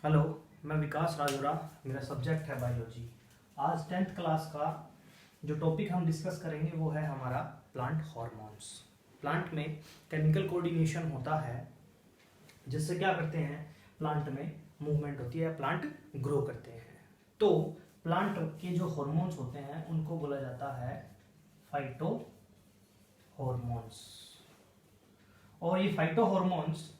Hello, मैं विकास राजोरा। मेरा subject है बायोलॉजी। आज 10th क्लास का जो टॉपिक हम डिस्कस करेंगे वो है हमारा प्लांट हार्मोन्स। प्लांट में केमिकल कोऑर्डिनेशन होता है जिससे क्या करते हैं, प्लांट में मूवमेंट होती है, प्लांट ग्रो करते हैं। तो प्लांट के जो हार्मोन्स होते हैं उनको बोला जाता है फाइटो हार्मोन्स। और ये फाइटो हार्मोन्स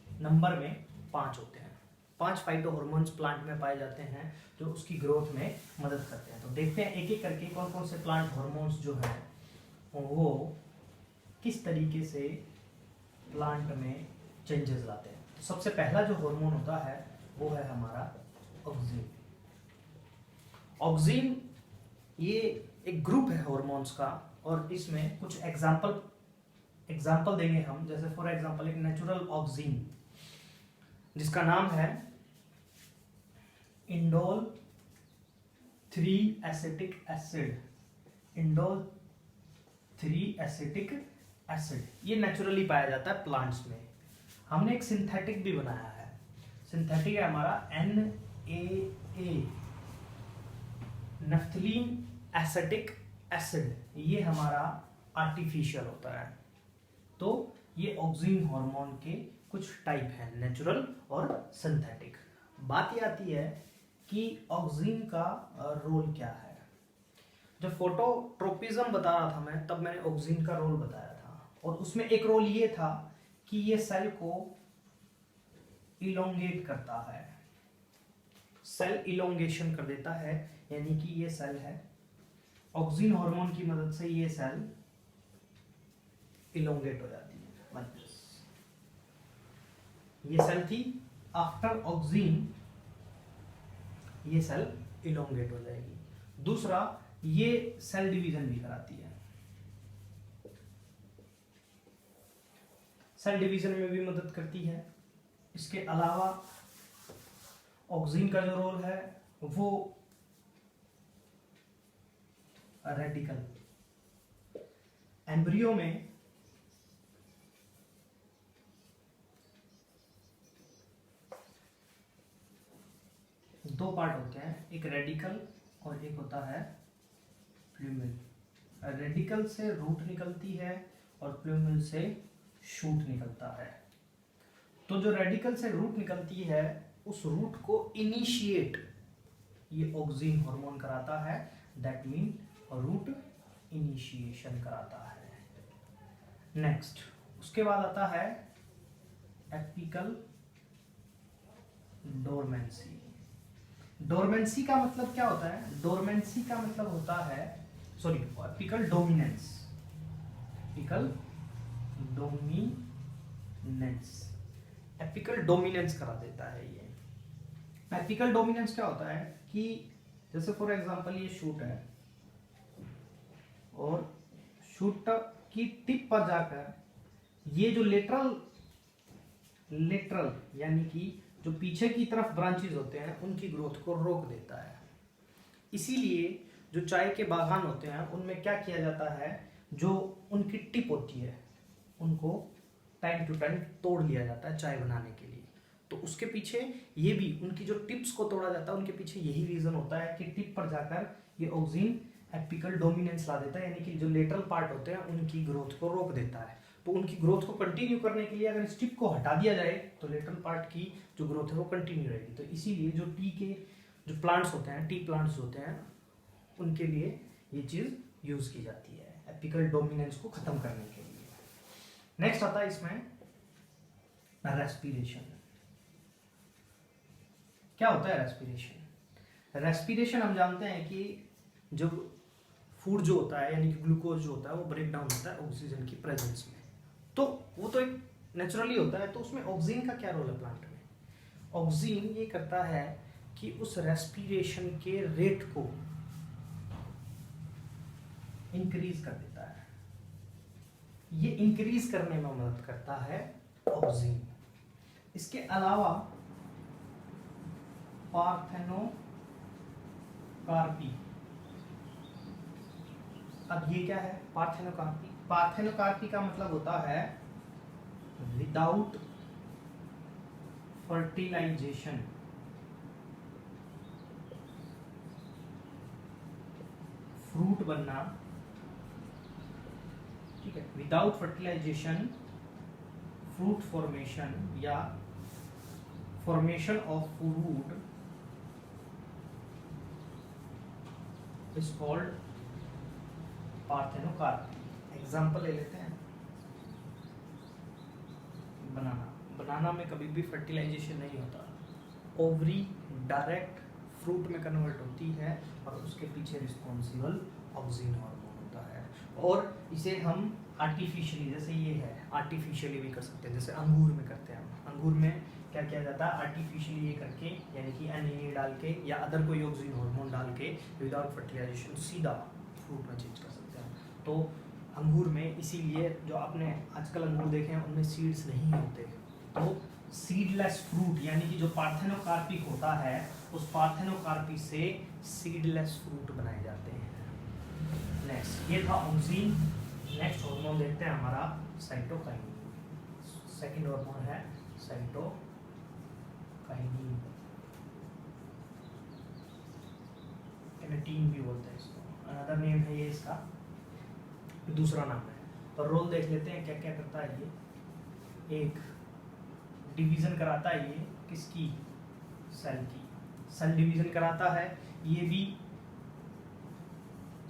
नंबर में 5 होते हैं। 5 फाइटो हार्मोन्स प्लांट में पाए जाते हैं जो उसकी ग्रोथ में मदद करते हैं। तो देखते हैं एक एक करके कौन कौन से प्लांट हार्मोन्स जो हैं वो किस तरीके से प्लांट में चेंजेस लाते हैं। तो सबसे पहला जो हार्मोन होता है वो है हमारा ऑक्सीन। ऑक्सीन ये एक ग्रुप है हार्मोन्स का, और इसमें कुछ एग्जाम्पल देंगे हम। जैसे फॉर एग्जाम्पल एक नेचुरल ऑक्सीन जिसका नाम है indole 3 acetic acid. Indole 3 acetic acid ये नेचुरली पाया जाता है प्लांट्स में। हमने एक सिंथेटिक भी बनाया है। सिंथेटिक है हमारा NaA, नफ्थलीन एसिटिक एसिड। ये हमारा आर्टिफिशियल होता है। तो ये ऑक्सीन हार्मोन के कुछ टाइप हैं, नेचुरल और सिंथेटिक। बात ये आती है कि ऑक्सीन का रोल क्या है। जब फोटोट्रोपिज्म बता रहा था मैं, तब मैंने ऑक्सीन का रोल बताया था, और उसमें एक रोल ये था कि ये सेल को इलोंगेट करता है, सेल इलोंगेशन कर देता है। यानी कि ये सेल है, ऑक्सीन हार्मोन की मदद से ये सेल इलोंगेट हो जाती है। ये सेल थी, आफ्टर ऑक्सीन ये सेल इलोंगेट हो जाएगी। दूसरा, ये सेल डिवीजन भी कराती है, सेल डिवीजन में भी मदद करती है। इसके अलावा ऑक्सीन का जो रोल है वो रेडिकल, एम्ब्रियो में दो पार्ट होते हैं, एक रेडिकल और एक होता है प्लूमेल। रेडिकल से रूट निकलती है और प्लूमेल से शूट निकलता है। तो जो रेडिकल से रूट निकलती है उस रूट को इनिशिएट ये ऑक्सीन हार्मोन कराता है। दैट मीन रूट इनिशिएशन कराता है। नेक्स्ट, उसके बाद आता है एपिकल डोरमेंसी। डोरमेंसी का मतलब क्या होता है? डोरमेंसी का मतलब होता है, sorry, apical dominance. Apical dominance, apical dominance करा देता है ये। एपिकल डोमिनेंस क्या होता है कि जैसे फॉर एग्जांपल ये शूट है और शूट की टिप पर जाकर ये जो लेटरल यानी कि जो पीछे की तरफ ब्रांचेस होते हैं उनकी ग्रोथ को रोक देता है। इसीलिए जो चाय के बागान होते हैं उनमें क्या किया जाता है, जो उनकी टिप होती है उनको टाइम टू टाइम तोड़ लिया जाता है चाय बनाने के लिए। तो उसके पीछे ये भी, उनकी जो टिप्स को तोड़ा जाता है उनके पीछे यही रीजन होता है कि टिप पर जाकर ये ऑक्सीन एपिकल डोमिनेंस ला देता है, यानी कि जो लेटरल पार्ट होते हैं उनकी ग्रोथ को रोक देता है। तो उनकी ग्रोथ को कंटिन्यू करने के लिए अगर इस टिप को हटा दिया जाए तो लेटरल पार्ट की जो ग्रोथ है वो कंटिन्यू रहेगी। तो इसीलिए जो टी के जो प्लांट्स होते हैं, टी प्लांट्स होते हैं, उनके लिए ये चीज यूज की जाती है एपिकल डोमिनेंस को खत्म करने के लिए। नेक्स्ट आता है इसमें रेस्पिरेशन। क्या होता है रेस्पिरेशन? रेस्पिरेशन हम जानते हैं कि जब फूड जो होता है यानी कि ग्लूकोज जो होता है वो ब्रेक डाउन होता है ऑक्सीजन की प्रेजेंस में, तो वो तो एक नेचुरली होता है। तो उसमें ऑक्सीजन का क्या रोल है प्लांट में? ऑक्सीजन ये करता है कि उस रेस्पिरेशन के रेट को इंक्रीज कर देता है। ये इंक्रीज करने में मदद करता है ऑक्सीजन। इसके अलावा पार्थेनोकार्पी। अब ये क्या है पार्थेनोकार्पी? पार्थेनोकार्पी का मतलब होता है विदाउट फर्टिलाइजेशन। फ्रूट बनना, ठीक है, विदाउट फर्टिलाइजेशन फ्रूट फॉर्मेशन या formation of fruit is called parthenocarpy. Example ले लेते हैं, बनाना में कभी भी फर्टिलाइजेशन नहीं होता, ओवरी डायरेक्ट फ्रूट में कन्वर्ट होती है और उसके पीछे रिस्पॉन्सिबल ऑक्सिन हार्मोन होता है। और इसे हम आर्टिफिशियली, जैसे ये है, आर्टिफिशियली भी कर सकते हैं, जैसे अंगूर में करते हैं हम। अंगूर में क्या किया जाता है, आर्टिफिशियली ये करके, यानी कि एन डाल के या अदर कोई ऑक्सिन हार्मोन डाल के विदाउट फर्टिलाइजेशन सीधा फ्रूट में चेंज कर सकते हैं। तो अंगूर में इसीलिए जो आपने आजकल अंगूर देखे हैं उनमें सीड्स नहीं होते, तो सीडलेस फ्रूट यानी कि जो पार्थेनोकार्पिक होता है उस पार्थेनोकार्पी से सीडलेस फ्रूट बनाए जाते हैं। नेक्स्ट, ये था ऑक्सिन। नेक्स्ट हार्मोन देखते हैं हमारा साइटोकाइनिन। सेकंड हार्मोन है साइटोकाइनिन, कैनेटीन भी बोलते हैं इसको, अनदर नेम है ये इसका, दूसरा नाम है। तो रोल देख लेते हैं क्या क्या करता है ये। एक, डिवीजन कराता है ये किसकी, सेल की, सेल डिवीजन कराता है। ये भी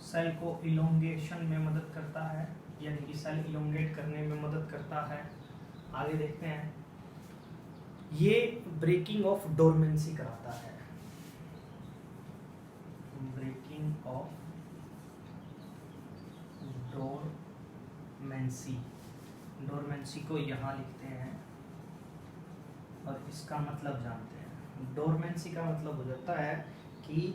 सेल को इलोंगेशन में मदद करता है, यानी कि सेल इलोंगेट करने में मदद करता है। आगे देखते हैं, ये ब्रेकिंग ऑफ डोरमेंसी कराता है, ब्रेकिंग ऑफ डोरमेंसी। डोरमेंसी को यहाँ लिखते हैं और इसका मतलब जानते हैं। डोरमेंसी का मतलब हो जाता है कि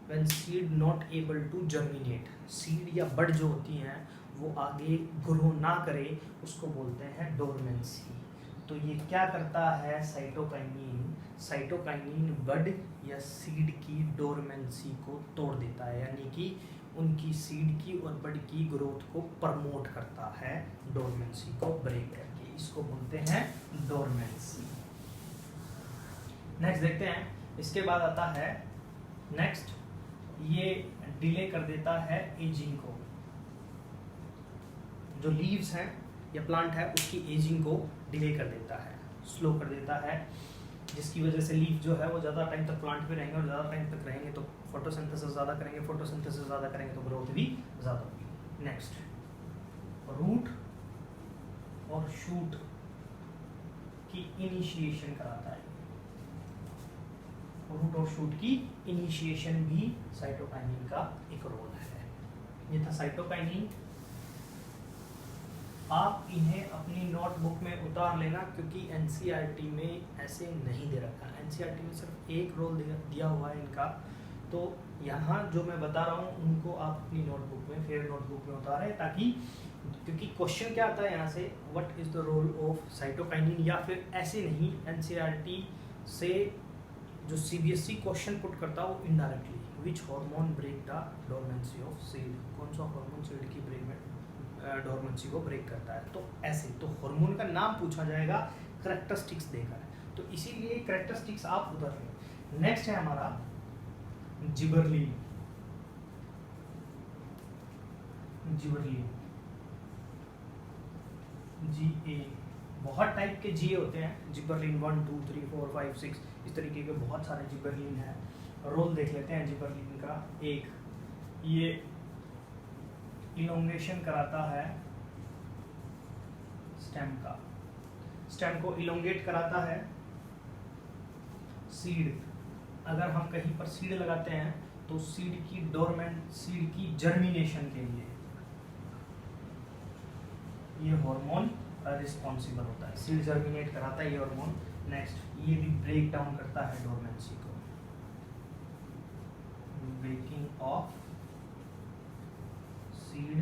when seed not able to germinate, seed या बड जो होती हैं वो आगे ग्रो ना करे, उसको बोलते हैं डोरमेंसी। तो ये क्या करता है, साइटोकाइनिन बड या सीड की डोरमेंसी को तोड़ देता है, यानी कि उनकी सीड की और बड की ग्रोथ को प्रमोट करता है डोरमेंसी को ब्रेक करके, इसको बोलते हैं डोरमेंसी। नेक्स्ट देखते हैं, इसके बाद आता है नेक्स्ट, ये डिले कर देता है एजिंग को। जो लीव्स हैं या प्लांट है उसकी एजिंग को डिले कर देता है, स्लो कर देता है, जिसकी वजह से लीफ जो है वो ज़्यादा टाइम तक प्लांट पे रहेंगे और ज़्यादा टाइम तक रहेंगे तो फोटोसिंथेसिस ज़्यादा करेंगे, फोटोसिंथेसिस ज़्यादा करेंगे तो ग्रोथ भी ज़्यादा होगी। नेक्स्ट, रूट और शूट की इनिशिएशन कराता है। रूट और शूट की इनिशिएशन भी साइटोकाइनिन का एक रोल है। ये था साइटोकाइनिन। आप इन्हें अपनी नोटबुक में उतार लेना क्योंकि एनसीईआरटी में ऐसे नहीं दे रखा। एनसीईआरटी में सिर्फ एक रोल दिया हुआ है इनका, तो यहाँ जो मैं बता रहा हूँ उनको आप अपनी नोटबुक में, फेयर नोटबुक में उतारें, ताकि, क्योंकि क्वेश्चन क्या आता है यहाँ से, what is the role of cytokinin, या फिर ऐसे नहीं एनसीईआरटी से जो सीबीएसई क्वेश्चन पुट करता है वो indirectly, which hormone break the dormancy of seed, कौन सा हार्मोन सीड की ब्रेक में डोरमेंसी को ब्रेक करता है। तो ऐसे तो हार्मोन का नाम पूछा जाएगा करैक्टरिस्टिक्स देकर, तो इसीलिए करैक्टरिस्टिक्स आप उधर लें। नेक्स्ट है हमारा जिबरलिन। GA, बहुत टाइप के GA होते हैं, जिबरलिन 1 2 3 4 5 6, इस तरीके के बहुत सारे जिबरलिन हैं। रोल देख लेते हैं जिबरलिन का। एक, ये इलोंगेशन कराता है स्टेम का, स्टेम को इलोंगेट कराता है। सीड, अगर हम कहीं पर सीड लगाते हैं तो सीड की डोरमेंट, सीड की जर्मिनेशन के लिए ये हार्मोन रिस्पॉन्सिबल होता है, सीड जर्मिनेट कराता है ये हार्मोन। नेक्स्ट, ये भी ब्रेक डाउन करता है डोरमेंसी को, breaking of seed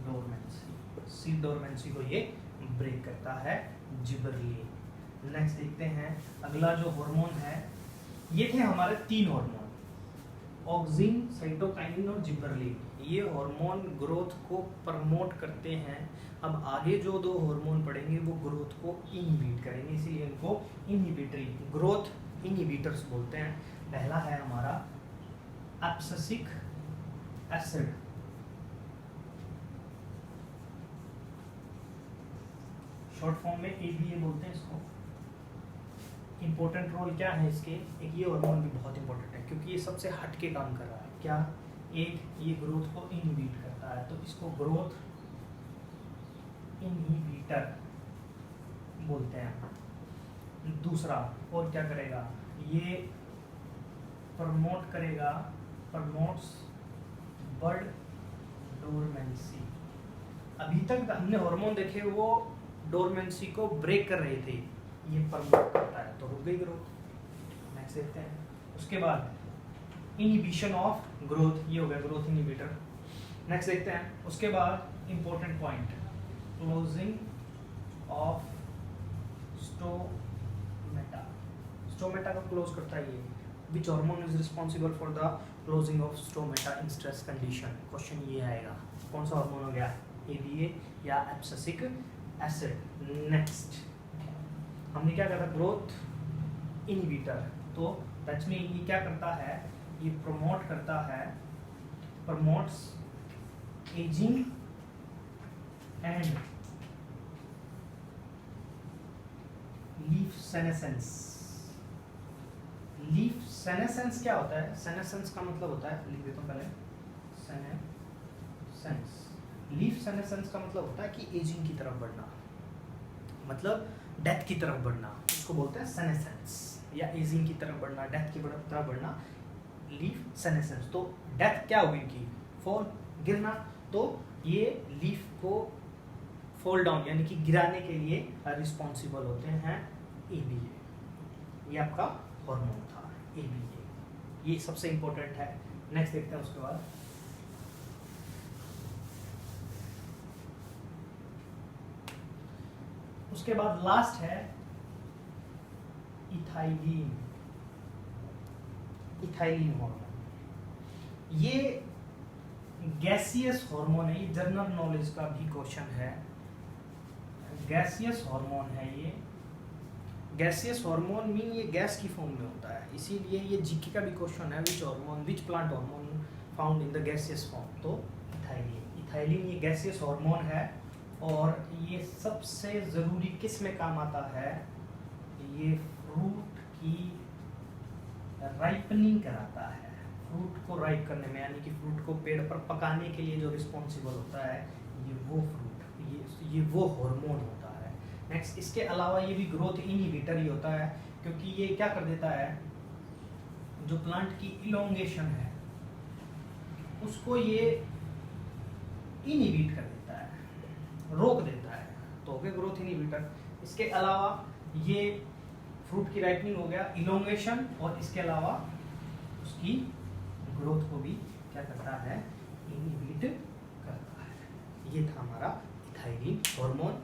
dormancy, seed dormancy को ये ब्रेक करता है जिबरलिन। नेक्स्ट देखते हैं अगला जो हार्मोन है, ये थे हमारे 3 हार्मोन, ऑक्सिन, साइटोकाइनिन और जिबरलिन। ये हार्मोन ग्रोथ को प्रमोट करते हैं। अब आगे जो 2 हार्मोन पढ़ेंगे वो ग्रोथ को इनहिबिट करेंगे, इसीलिए इनको इनहिबिटरी, ग्रोथ इनहिबिटर्स बोलते हैं। पहला है हमारा एब्सिसिक एसिड। शॉर्ट फॉर्म में ABA बोलते हैं इसको। इंपॉर्टेंट रोल क्या है इसके, एक ये हार्मोन भी बहुत इंपॉर्टेंट है क्योंकि ये सबसे हट के काम कर रहा है। क्या, एक ये ग्रोथ को इनहिबिट करता है, तो इसको ग्रोथ इनहिबिटर बोलते हैं। दूसरा और क्या करेगा, ये प्रमोट करेगा, प्रमोट्स बड डोरमेंसी। अभी तक हमने हार्मोन देखे वो डोरमेंसी को ब्रेक कर रहे थे, ये प्रमोट करता है, तो रुक गई ग्रोथ। नेक्स्ट देखते हैं। उसके बाद इनहिबिशन ऑफ ग्रोथ, ये हो गया ग्रोथ इनहिबिटर। नेक्स्ट देखते हैं। उसके बाद important point, closing of stomata. Stomata को क्लोज करता है ये। विच hormone is responsible for the closing of stomata in stress condition. Question ये आएगा, कौन सा हार्मोन हो गया, ABA या एब्सिसिक एसिड। नेक्स्ट हमने क्या करा, ग्रोथ इनहिबिटर, तो दैट्स मीन ये क्या करता है, ये प्रमोट करता है, promotes ageing and leaf senescence. Leaf senescence क्या होता है, सेनेसेंस का मतलब होता है, लिख देता हूं पहले, सेनेसेंस। लीफ सेनेसेंस का मतलब होता है कि एजिंग की तरफ बढ़ना, मतलब डेथ की तरफ बढ़ना, उसको बोलते हैं सेनेसेंस, या एजिंग की तरफ बढ़ना, डेथ की तरफ बढ़ना, लीफ सेनेसेंस। तो डेथ क्या होगी इनकी, फॉल, गिरना, तो ये लीफ को फॉल डाउन यानी कि गिराने के लिए रिस्पॉन्सिबल होते हैं ABA। ये आपका हार्मोन था ABA, ये सबसे इंपॉर्टेंट है। नेक्स्ट देखते हैं। उसके बाद लास्ट है इथाइलिन। इथाइलिन हार्मोन, ये गैसियस हार्मोन है, ये जनरल नॉलेज का भी क्वेश्चन है। गैसियस हार्मोन है ये। गैसियस हार्मोन मीन ये गैस की फॉर्म में होता है, इसीलिए ये जीके का भी क्वेश्चन है, which hormone, which plant hormone found in the gaseous form. तो इथाइलिन। इथाइलिन ये गैसियस हार्मोन है और ये सबसे ज़रूरी किस में काम आता है, ये फ्रूट की राइपनिंग कराता है। फ्रूट को राइप करने में, यानी कि फ्रूट को पेड़ पर पकाने के लिए जो रिस्पॉन्सिबल होता है, ये वो फ्रूट, ये वो हार्मोन होता है। नेक्स्ट, इसके अलावा ये भी ग्रोथ इनहिबिटर ही होता है, क्योंकि ये क्या कर देता है, जो प्लांट की इलोंगेशन है उसको ये इनहिबिट कर देता है, रोक देता है, तो हो गया ग्रोथ इनहिबिटर। इसके अलावा ये फ्रूट की राइपनिंग हो गया, इलोंगेशन, और इसके अलावा उसकी ग्रोथ को भी क्या करता है, इनहिबिट करता है। ये था हमारा इथाइलिन हार्मोन।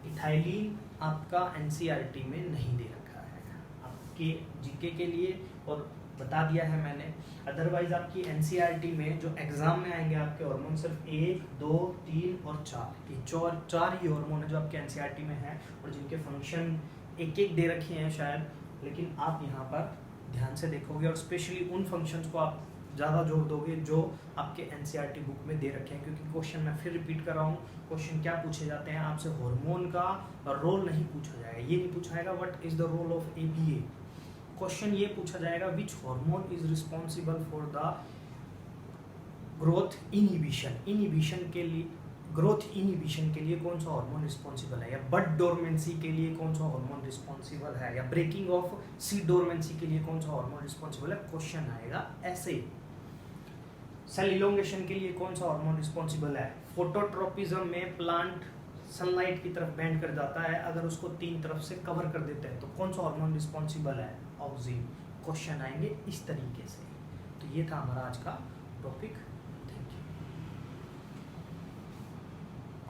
इथाइलिन आपका एनसीईआरटी में नहीं दे रखा है, आपके जीके के लिए और बता दिया है मैंने। अदरवाइज आपकी एनसीईआरटी में जो एग्जाम में आएंगे आपके हार्मोन सिर्फ 1, 2, 3 और 4, ये चार ही हार्मोन है जो आपके एनसीईआरटी में है, और जिनके फंक्शन एक एक दे रखे हैं शायद, लेकिन आप यहाँ पर ध्यान से देखोगे और स्पेशली उन फंक्शंस को आप ज़्यादा जोर दोगे जो आपके एनसीईआरटी बुक में दे रखे हैं। क्योंकि क्वेश्चन मैं फिर रिपीट कर रहा हूँ, क्वेश्चन क्या पूछे जाते हैं आपसे, हार्मोन का रोल नहीं पूछा जाएगा, ये नहीं पूछा जाएगा what is the role of ABA। Question ये पूछा जाएगा which hormone is responsible for the growth inhibition. Inhibition के लिए, ग्रोथ इनहिबिशन के लिए कौन सा हार्मोन रिस्पॉन्सिबल है, या बड डोरमेंसी के लिए कौन सा हार्मोन रिस्पॉन्सिबल है, या ब्रेकिंग ऑफ सीड डोरमेंसी के लिए कौन सा हार्मोन रिस्पॉन्सिबल है। क्वेश्चन आएगा ऐसे। सेल इलोंगेशन के लिए कौन सा हार्मोन रिस्पॉन्सिबल है। फोटोट्रोपिज्म में प्लांट सनलाइट की तरफ बेंड कर जाता है, अगर उसको 3 तरफ से कवर कर देते हैं तो कौन सा हार्मोन रिस्पॉन्सिबल है, ऑक्सिन। क्वेश्चन आएंगे इस तरीके से। तो ये था हमारा आज का टॉपिक।